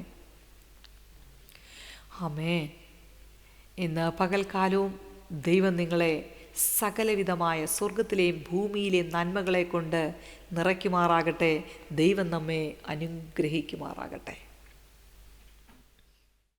ആമേൻ. ഇന്ന് പകൽക്കാലവും ദൈവം നിങ്ങളെ സകലവിധമായ സ്വർഗത്തിലെയും ഭൂമിയിലെയും നന്മകളെ കൊണ്ട് നിറയ്ക്കുമാറാകട്ടെ. ദൈവം നമ്മെ അനുഗ്രഹിക്കുമാറാകട്ടെ.